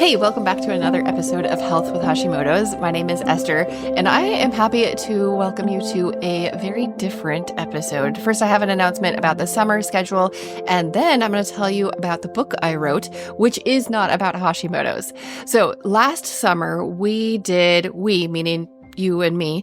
Hey, welcome back to another episode of Health with Hashimoto's. My name is Esther, and I am happy to welcome you to a very different episode. First, I have an announcement about the summer schedule, and then I'm going to tell you about the book I wrote, which is not about Hashimoto's. So last summer, meaning you and me,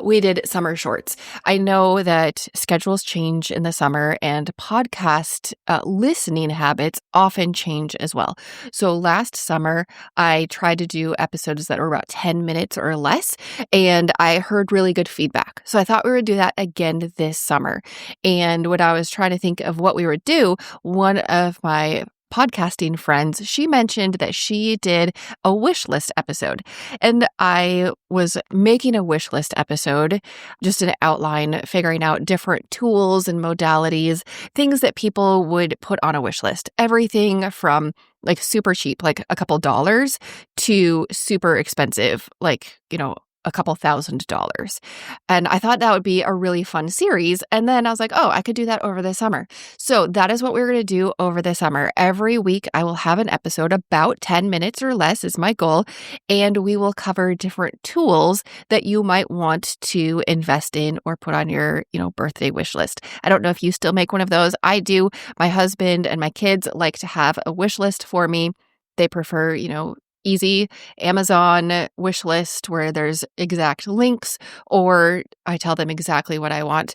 we did summer shorts. I know that schedules change in the summer and podcast listening habits often change as well. So last summer, I tried to do episodes that were about 10 minutes or less, and I heard really good feedback. So I thought we would do that again this summer. And when I was trying to think of what we would do, one of my podcasting friends, she mentioned that she did a wish list episode. And I was making a wish list episode, just an outline, figuring out different tools and modalities, things that people would put on a wish list. Everything from like super cheap, like a couple dollars, to super expensive, like, a couple $1,000s. And I thought that would be a really fun series. And then I was like, oh, I could do that over the summer. So that is what we're going to do over the summer. Every week I will have an episode about 10 minutes or less is my goal. And we will cover different tools that you might want to invest in or put on your, birthday wish list. I don't know if you still make one of those. I do. My husband and my kids like to have a wish list for me. They prefer, easy Amazon wish list where there's exact links, or I tell them exactly what I want.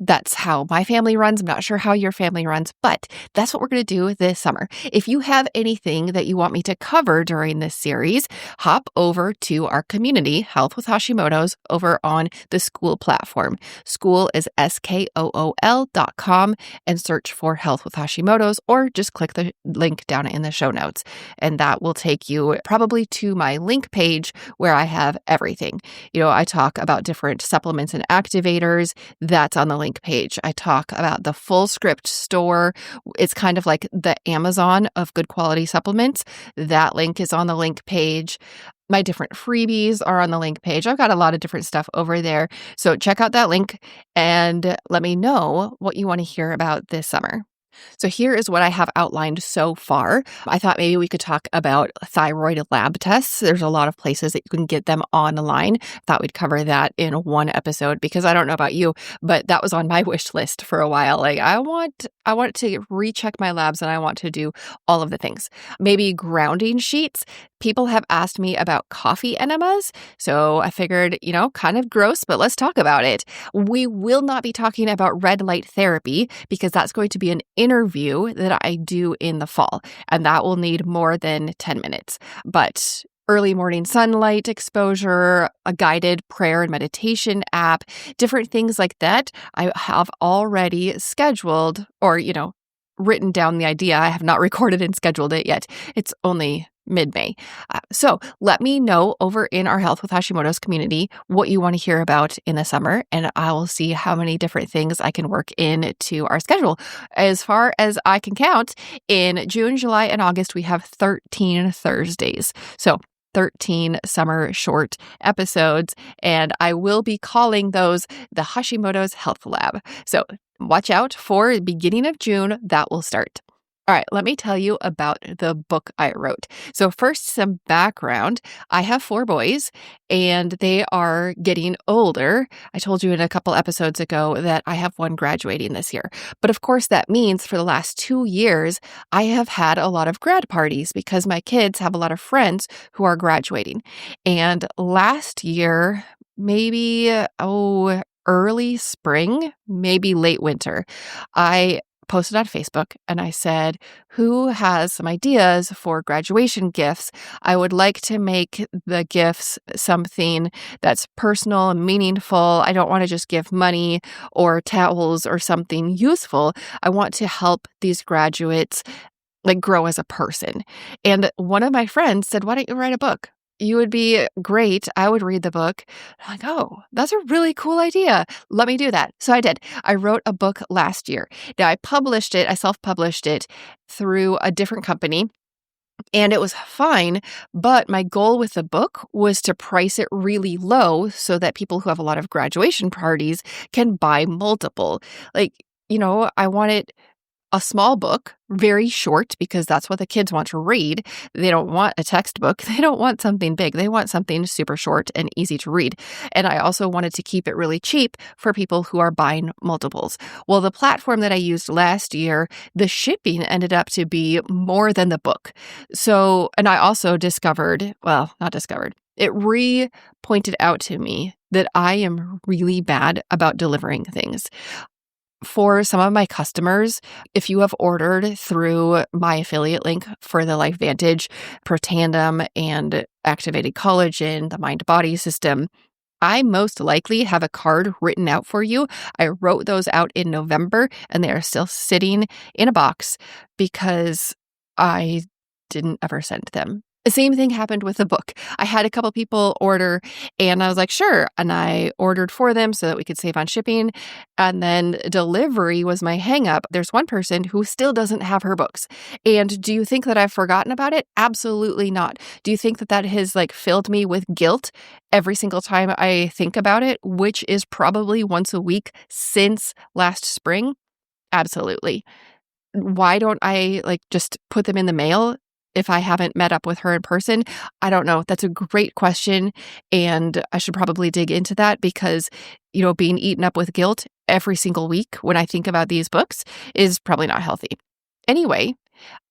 That's how my family runs. I'm not sure how your family runs, but that's what we're going to do this summer. If you have anything that you want me to cover during this series, hop over to our community, Health with Hashimoto's, over on the School platform. School is SKOOL.com and search for Health with Hashimoto's, or just click the link down in the show notes. And that will take you probably to my link page where I have everything. I talk about different supplements and activators. That's on the link page. I talk about the Full Script store. It's kind of like the Amazon of good quality supplements. That link is on the link page. My different freebies are on the link page. I've got a lot of different stuff over there. So check out that link and let me know what you want to hear about this summer. So here is what I have outlined so far. I thought maybe we could talk about thyroid lab tests. There's a lot of places that you can get them online. Thought we'd cover that in one episode because I don't know about you, but that was on my wish list for a while. Like I want to recheck my labs and I want to do all of the things. Maybe grounding sheets. People have asked me about coffee enemas. So I figured, kind of gross, but let's talk about it. We will not be talking about red light therapy because that's going to be an interview that I do in the fall, and that will need more than 10 minutes. But early morning sunlight exposure, a guided prayer and meditation app, different things like that, I have already scheduled or, written down the idea. I have not recorded and scheduled it yet. It's only mid-May. So let me know over in our Health with Hashimoto's community what you want to hear about in the summer, and I will see how many different things I can work into our schedule. As far as I can count, in June, July, and August, we have 13 Thursdays. So 13 summer short episodes, and I will be calling those the Hashimoto's Health Lab. So watch out for the beginning of June, that will start. All right, let me tell you about the book I wrote. So first, some background. I have 4 boys, and they are getting older. I told you in a couple episodes ago that I have one graduating this year. But of course, that means for the last 2 years, I have had a lot of grad parties because my kids have a lot of friends who are graduating. And last year, maybe, early spring, maybe late winter, I posted on Facebook and I said, who has some ideas for graduation gifts? I would like to make the gifts something that's personal and meaningful. I don't want to just give money or towels or something useful. I want to help these graduates grow as a person. And one of my friends said, why don't you write a book? You would be great. I would read the book. I'm like, oh, that's a really cool idea. Let me do that. So I did. I wrote a book last year. Now I self-published it through a different company. And it was fine, but my goal with the book was to price it really low so that people who have a lot of graduation parties can buy multiple. I want it a small book, very short, because that's what the kids want to read. They don't want a textbook. They don't want something big. They want something super short and easy to read. And I also wanted to keep it really cheap for people who are buying multiples. Well, the platform that I used last year, the shipping ended up to be more than the book. So, and I also it pointed out to me that I am really bad about delivering things. For some of my customers, if you have ordered through my affiliate link for the LifeVantage, Protandim, and Activated Collagen, the Mind-Body System, I most likely have a card written out for you. I wrote those out in November, and they are still sitting in a box because I didn't ever send them. The same thing happened with the book. I had a couple people order, and I was like, sure. And I ordered for them so that we could save on shipping. And then delivery was my hang up. There's one person who still doesn't have her books. And do you think that I've forgotten about it? Absolutely not. Do you think that that has filled me with guilt every single time I think about it, which is probably once a week since last spring? Absolutely. Why don't I just put them in the mail if I haven't met up with her in person? I don't know. That's a great question. And I should probably dig into that because, being eaten up with guilt every single week when I think about these books is probably not healthy. Anyway,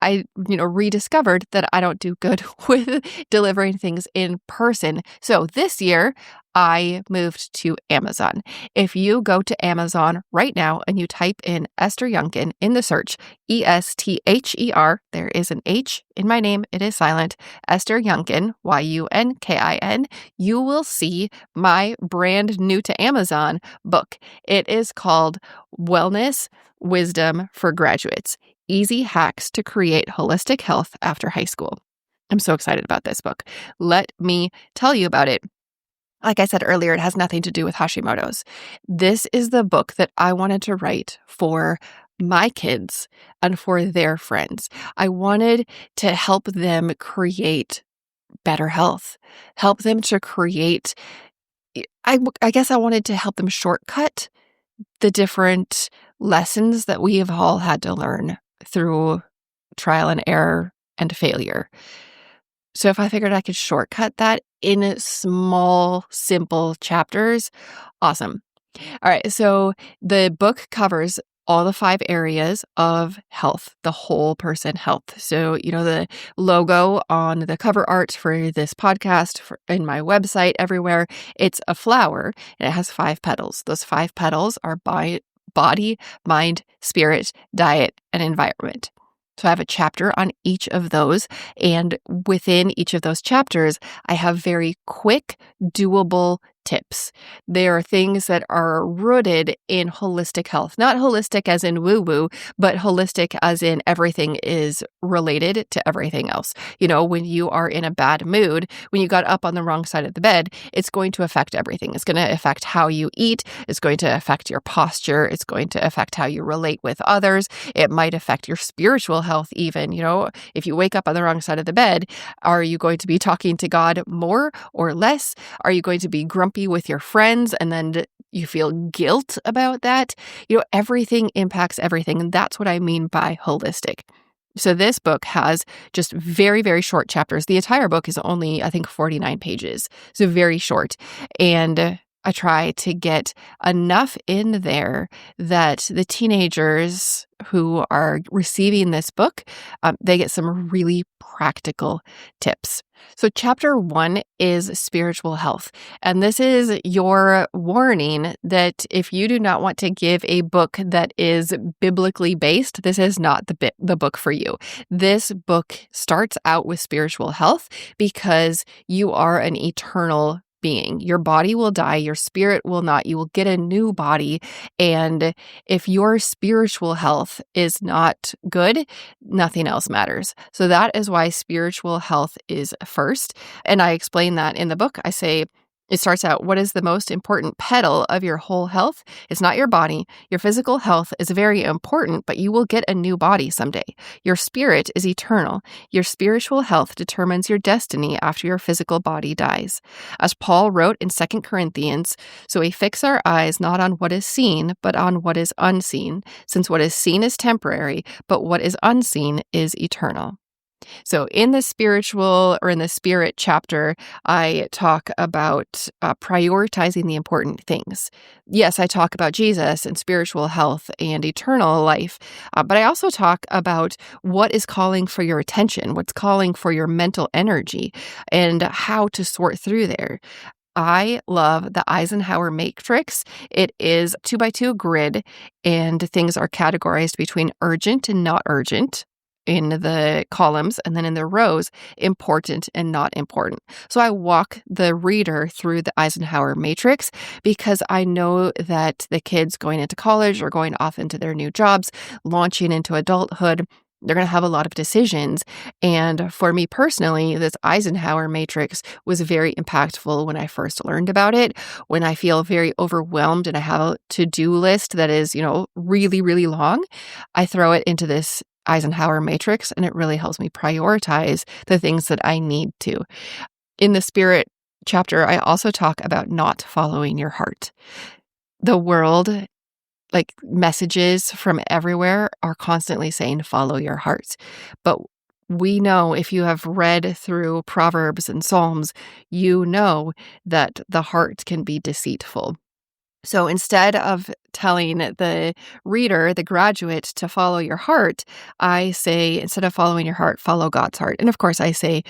I, rediscovered that I don't do good with delivering things in person. So this year, I moved to Amazon. If you go to Amazon right now and you type in Esther Yunkin in the search, ESTHER, there is an H in my name, it is silent, Esther Yunkin, YUNKIN, you will see my brand new to Amazon book. It is called Wellness Wisdom for Graduates. Easy Hacks to Create Holistic Health After High School. I'm so excited about this book. Let me tell you about it. Like I said earlier, it has nothing to do with Hashimoto's. This is the book that I wanted to write for my kids and for their friends. I wanted to help them create better health, help them to create, I guess I wanted to help them shortcut the different lessons that we have all had to learn through trial and error and failure. So if I figured I could shortcut that in small, simple chapters, awesome. All right, so the book covers all the 5 areas of health, the whole person health. So, the logo on the cover art for this podcast, in my website, everywhere, it's a flower, and it has 5 petals. Those 5 petals are body, mind, spirit, diet, and environment. So I have a chapter on each of those, and within each of those chapters, I have very quick, doable tips. They are things that are rooted in holistic health, not holistic as in woo-woo, but holistic as in everything is related to everything else. When you are in a bad mood, when you got up on the wrong side of the bed, it's going to affect everything. It's going to affect how you eat. It's going to affect your posture. It's going to affect how you relate with others. It might affect your spiritual health even. If you wake up on the wrong side of the bed, are you going to be talking to God more or less? Are you going to be grumpy with your friends and then you feel guilt about that? Everything impacts everything. And that's what I mean by holistic. So this book has just very, very short chapters. The entire book is only, I think, 49 pages. So very short. And I try to get enough in there that the teenagers who are receiving this book, they get some really practical tips. So chapter 1 is spiritual health. And this is your warning that if you do not want to give a book that is biblically based, this is not the book for you. This book starts out with spiritual health because you are an eternal being. Your body will die, your spirit will not. You will get a new body. And if your spiritual health is not good, nothing else matters. So that is why spiritual health is first. And I explain that in the book. I say, It starts out, what is the most important pedal of your whole health? It's not your body. Your physical health is very important, but you will get a new body someday. Your spirit is eternal. Your spiritual health determines your destiny after your physical body dies. As Paul wrote in 2 Corinthians, so we fix our eyes not on what is seen, but on what is unseen, since what is seen is temporary, but what is unseen is eternal. So in the spirit chapter, I talk about prioritizing the important things. Yes, I talk about Jesus and spiritual health and eternal life, but I also talk about what is calling for your attention, what's calling for your mental energy, and how to sort through there. I love the Eisenhower matrix. It is 2x2 grid, and things are categorized between urgent and not urgent in the columns, and then in the rows, important and not important. So I walk the reader through the Eisenhower matrix because I know that the kids going into college or going off into their new jobs, launching into adulthood, they're going to have a lot of decisions. And for me personally, this Eisenhower matrix was very impactful when I first learned about it. When I feel very overwhelmed and I have a to-do list that is, really, really long, I throw it into this Eisenhower matrix, and it really helps me prioritize the things that I need to. In the spirit chapter, I also talk about not following your heart. The world, like messages from everywhere, are constantly saying, follow your heart. But we know, if you have read through Proverbs and Psalms, you know that the heart can be deceitful. So instead of telling the reader, the graduate, to follow your heart, I say, instead of following your heart, follow God's heart. And of course, I say,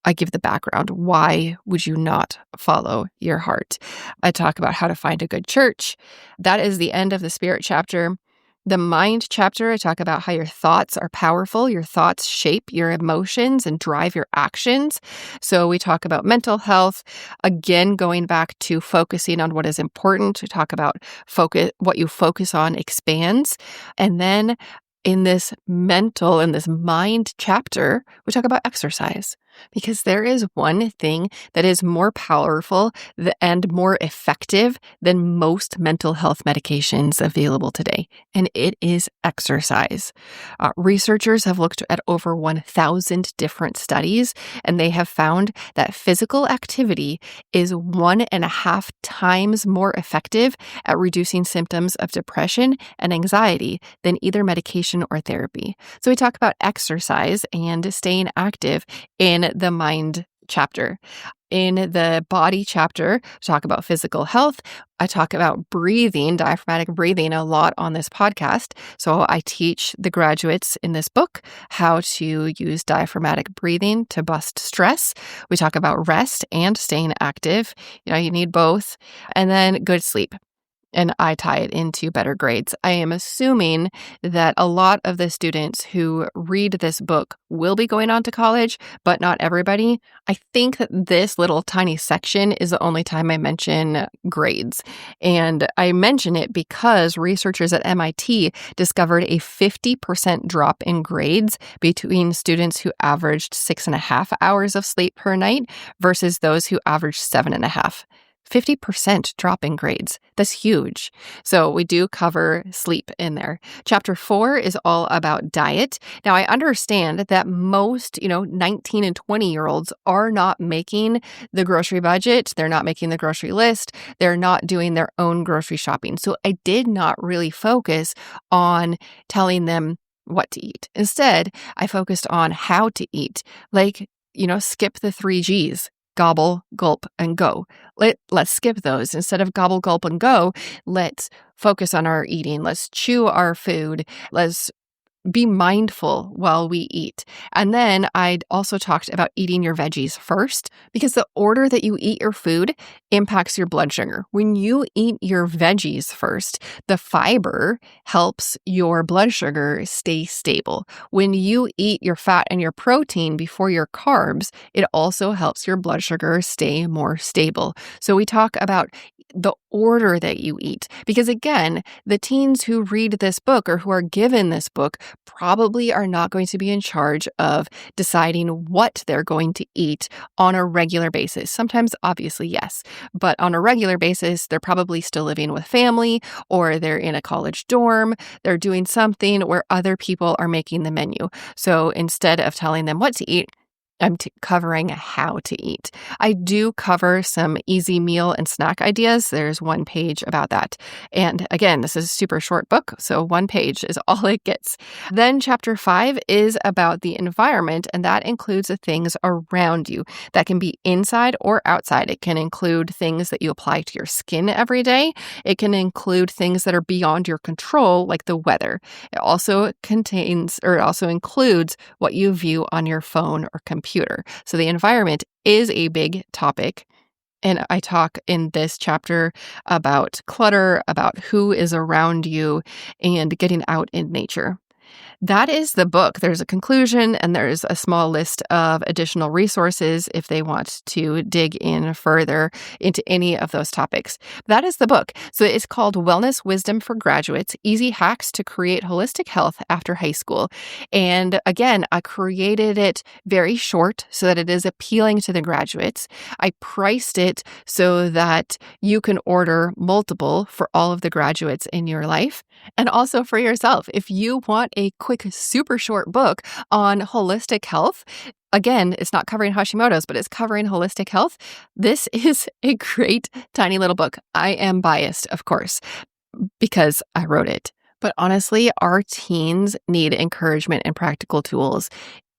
I give the background. Why would you not follow your heart? I talk about how to find a good church. That is the end of the spirit chapter. The mind chapter, I talk about how your thoughts are powerful. Your thoughts shape your emotions and drive your actions. So we talk about mental health. Again, going back to focusing on what is important. We talk about what you focus on expands. And then in this mind chapter, we talk about exercise. Because there is one thing that is more powerful and more effective than most mental health medications available today, and it is exercise. Researchers have looked at over 1,000 different studies, and they have found that physical activity is 1.5 times more effective at reducing symptoms of depression and anxiety than either medication or therapy. So we talk about exercise and staying active in the mind chapter. In the body chapter, I talk about physical health. I talk about breathing, diaphragmatic breathing, a lot on this podcast. So I teach the graduates in this book how to use diaphragmatic breathing to bust stress. We talk about rest and staying active. You need both. And then good sleep. And I tie it into better grades. I am assuming that a lot of the students who read this book will be going on to college, but not everybody. I think that this little tiny section is the only time I mention grades. And I mention it because researchers at MIT discovered a 50% drop in grades between students who averaged 6.5 hours of sleep per night versus those who averaged 7.5. 50% drop in grades. That's huge. So we do cover sleep in there. Chapter 4 is all about diet. Now, I understand that most, 19 and 20-year-olds are not making the grocery budget. They're not making the grocery list. They're not doing their own grocery shopping. So I did not really focus on telling them what to eat. Instead, I focused on how to eat. Skip the 3 Gs. Gobble, gulp, and go. Let's skip those. Instead of gobble, gulp, and go, let's focus on our eating. Let's chew our food. Let's be mindful while we eat. And then I'd also talked about eating your veggies first, because the order that you eat your food impacts your blood sugar. When you eat your veggies first, the fiber helps your blood sugar stay stable. When you eat your fat and your protein before your carbs, it also helps your blood sugar stay more stable. So we talk about the order that you eat. Because again, the teens who read this book or who are given this book probably are not going to be in charge of deciding what they're going to eat on a regular basis. Sometimes, obviously, yes, but on a regular basis, they're probably still living with family or they're in a college dorm. They're doing something where other people are making the menu. So instead of telling them what to eat, I'm covering how to eat. I do cover some easy meal and snack ideas. There's one page about that. And again, this is a super short book, so one page is all it gets. Then chapter 5 is about the environment, and that includes the things around you. That can be inside or outside. It can include things that you apply to your skin every day. It can include things that are beyond your control, like the weather. It also includes what you view on your phone or computer. So the environment is a big topic. And I talk in this chapter about clutter, about who is around you, and getting out in nature. That is the book. There's a conclusion and there's a small list of additional resources if they want to dig in further into any of those topics. That is the book. So it's called Wellness Wisdom for Graduates, Easy Hacks to Create Holistic Health After High School. And again, I created it very short so that it is appealing to the graduates. I priced it so that you can order multiple for all of the graduates in your life and also for yourself. If you want a quick, super short book on holistic health, again, it's not covering Hashimoto's, but it's covering holistic health. This is a great, tiny little book. I am biased, of course, because I wrote it. But honestly, our teens need encouragement and practical tools.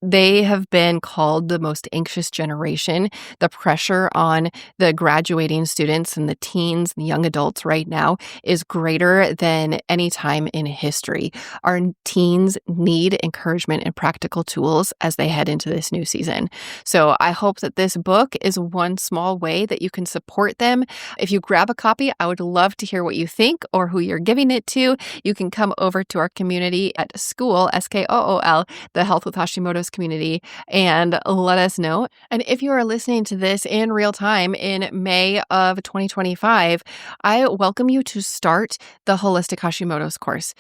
They have been called the most anxious generation. The pressure on the graduating students and the teens and young adults right now is greater than any time in history. Our teens need encouragement and practical tools as they head into this new season. So I hope that this book is one small way that you can support them. If you grab a copy, I would love to hear what you think or who you're giving it to. You can come over to our community at School, SKOOL, the Health with Hashimoto's community, and let us know. And if you are listening to this in real time in May of 2025, I welcome you to start the Holistic Hashimoto's course.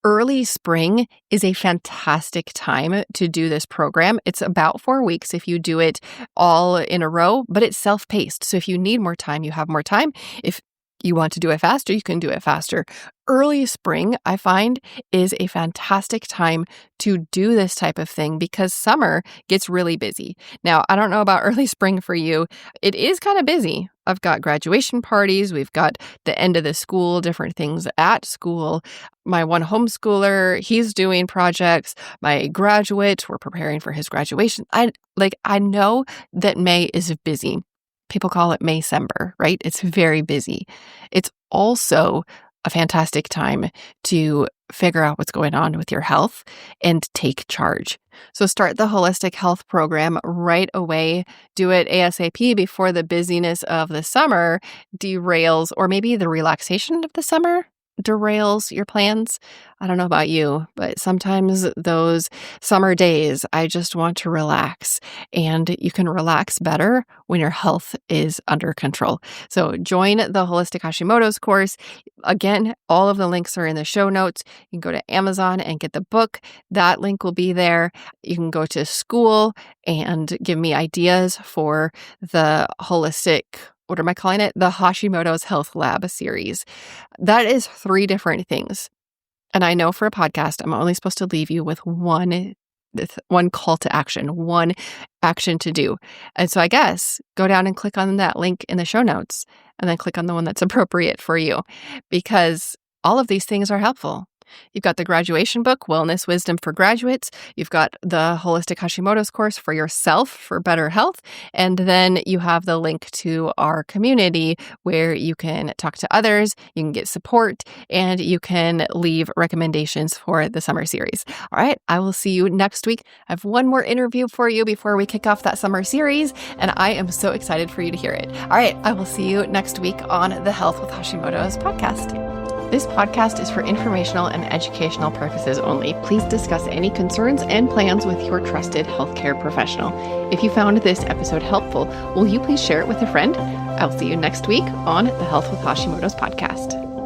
Early spring is a fantastic time to do this program. It's about 4 weeks if you do it all in a row, but it's self-paced. So if you need more time, you have more time. If you want to do it faster, you can do it faster. Early spring, I find, is a fantastic time to do this type of thing because summer gets really busy. Now, I don't know about early spring for you. It is kind of busy. I've got graduation parties. We've got the end of the school, different things at school. My one homeschooler, he's doing projects. My graduate, we're preparing for his graduation. I know that May is busy. People call it Maycember, right? It's very busy. It's also a fantastic time to figure out what's going on with your health and take charge. So start the holistic health program right away. Do it ASAP before the busyness of the summer derails, or maybe the relaxation of the summer derails your plans. I don't know about you, but sometimes those summer days, I just want to relax. And you can relax better when your health is under control. So join the Holistic Hashimoto's course. Again, all of the links are in the show notes. You can go to Amazon and get the book. That link will be there. You can go to school and give me ideas for the holistic, what am I calling it? The Hashimoto's Health Lab series. That is 3 different things. And I know for a podcast, I'm only supposed to leave you with one call to action, one action to do. And so I guess go down and click on that link in the show notes and then click on the one that's appropriate for you, because all of these things are helpful. You've got the graduation book, Wellness Wisdom for Graduates. You've got the Holistic Hashimoto's course for yourself for better health. And then you have the link to our community where you can talk to others, you can get support, and you can leave recommendations for the summer series. All right, I will see you next week. I have one more interview for you before we kick off that summer series, and I am so excited for you to hear it. All right, I will see you next week on the Health with Hashimoto's podcast. This podcast is for informational and educational purposes only. Please discuss any concerns and plans with your trusted healthcare professional. If you found this episode helpful, will you please share it with a friend? I'll see you next week on the Health with Hashimoto's podcast.